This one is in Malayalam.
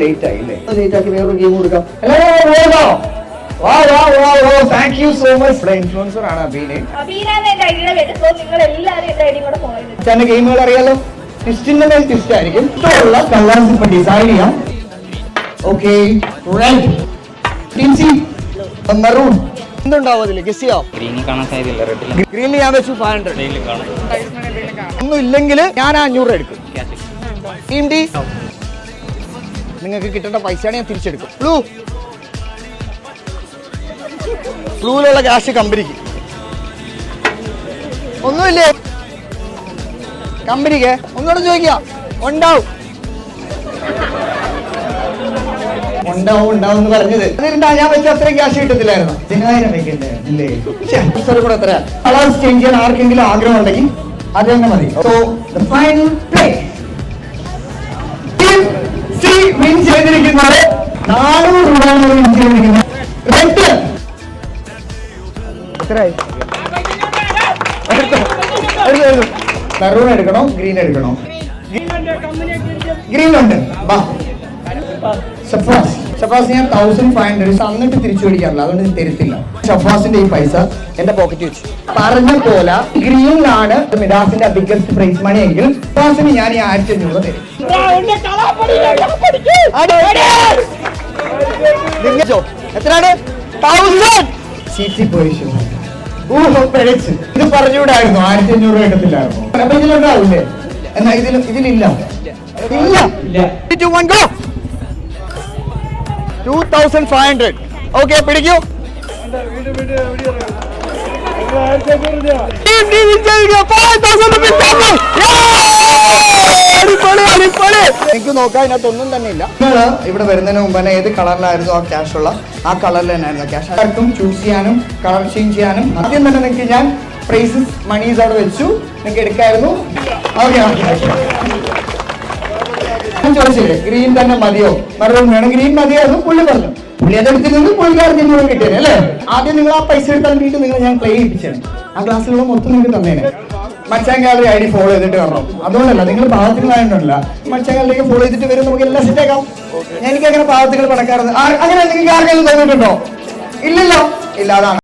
ലേറ്റ് ആയില്ലേ? ലേറ്റ് ആക്കി വേറൊരു ഗെയിം കൊടുക്കാം. Thank you so much. Influencer ആണ് അബീനെ. ഗെയിമുകൾ അറിയാലോ. ട്വിസ്റ്റിന്റെ മേൽ ട്വിസ്റ്റ് ആയിരിക്കും. ഇഷ്ടമുള്ള കളേഴ്സ് ഇപ്പൊ ഡിസൈൻ ചെയ്യാം. Okay, red, maroon. എന്തുണ്ടാവും അതില്? ഗസ് ചെയ്യാം. ഗ്രീനിൽ ഞാൻ വെച്ചു 500. ഒന്നും ഇല്ലെങ്കിൽ ഞാൻ 500 എടുക്കും. ടീം ഡി, നിങ്ങൾക്ക് കിട്ടേണ്ട പൈസയാണ് ഞാൻ തിരിച്ചെടുക്കും. ബ്ലൂവിലുള്ള ക്യാഷ് കമ്പനിക്ക്. ഒന്നുമില്ലേ കമ്പനിക്ക്? ഒന്നുകൂടെ ചോദിക്കാം. ഉണ്ടാവും എന്ന് പറഞ്ഞത്. എന്നിട്ടാ ഞാൻ വെച്ച അത്രയും ക്യാഷ് കിട്ടത്തില്ലായിരുന്നു. 10,000 വെക്കണ്ടേ? കൂടെ എത്ര കളേഴ്സ് ചേഞ്ച് ചെയ്യാൻ ആർക്കെങ്കിലും ആഗ്രഹം ഉണ്ടെങ്കിൽ അത് തന്നെ മതി. So the final play. Win ചെയ്തിരിക്കുന്നത് 400 രൂപയാണ് വിൻ ചെയ്തിരിക്കുന്നത്. റെഡ് എത്രയായി? മെറൂൺ എടുക്കണോ ഗ്രീൻ എടുക്കണോ? ഗ്രീൻ ഉണ്ട്. ഷഫാസ് ഞാൻ 1500 തന്നിട്ട് തിരിച്ചു പിടിക്കാറില്ല, അതുകൊണ്ട് ഞാൻ തരത്തില്ല. ഷഫാസിന്റെ ഈ പൈസ എന്റെ പോക്കറ്റ് വെച്ചു. പറഞ്ഞ പോലെ ഗ്രീനിലാണ് മിഡാസിന്റെ ബിഗ്ഗസ്റ്റ് പ്രൈസ് മണി എങ്കിൽ ഷഫാസിന് ഞാൻ ഈ 1500 തരും. എത്രയാണ്? 1000. ചീറ്റി പോയി. ഇത് പറഞ്ഞുകൂടായിരുന്നു. 1500 കിട്ടത്തില്ലായിരുന്നു. അപ്പൊ ഇതിലുണ്ടാവില്ലേ? എന്നാ ഇതിലില്ല. 2500. ഓക്കെ, പിടിക്കൂ. എനിക്ക് നോക്കാം, ഇതിനകത്തൊന്നും തന്നെ ഇല്ല. നിങ്ങൾ ഇവിടെ വരുന്നതിന് മുമ്പ് തന്നെ ഏത് കളറിലായിരുന്നു ആ ക്യാഷ് ഉള്ള ആ കളറിൽ തന്നെയായിരുന്നു ക്യാഷ്. ആർക്കും ചൂസ് ചെയ്യാനും കളർ ചേഞ്ച് ചെയ്യാനും ആദ്യം തന്നെ നിങ്ങൾക്ക് ഞാൻ പ്രൈസസ് മണീസ് അവിടെ വെച്ചു. നിങ്ങൾക്ക് എടുക്കായിരുന്നു. ഓക്കെ, ഞാൻ ചോദിച്ചില്ലേ ഗ്രീൻ തന്നെ മതിയോ മെറൂൺ വേണം? ഗ്രീൻ മതിയായിരുന്നു. പുള്ളി പറഞ്ഞു. പുള്ളി അതെടുത്തിരുന്നത് പുള്ളിക്കാരൻ എന്നോട് കിട്ടിയത് അല്ലേ? ആദ്യം നിങ്ങൾ ആ പൈസ എടുത്താൽ വീട്ടിൽ നിങ്ങൾ ഞാൻ ക്ലെയിം ചെയ്യിപ്പിച്ചാണ്. ആ ക്ലാസ്സിലുള്ള മൊത്തം നിങ്ങൾക്ക് തന്നേനെ. മച്ചാൻ ഗാലറി ID ഫോളോ ചെയ്തിട്ട് വരണം. അതുകൊണ്ടല്ല, നിങ്ങൾ പാവത്തികളായിട്ടല്ല. മച്ചാൻ ഗാലറിക്ക് ഫോളോ ചെയ്തിട്ട് വരും. നമുക്ക് എല്ലാം സെറ്റാക്കാം. എനിക്ക് അങ്ങനെ പാവത്തുകൾ പണക്കാരെന്ന് അങ്ങനെ നിങ്ങൾക്ക് ആർക്കെങ്കിലും തോന്നിയിട്ടുണ്ടോ? ഇല്ലല്ലോ. ഇല്ല, അതാണ്.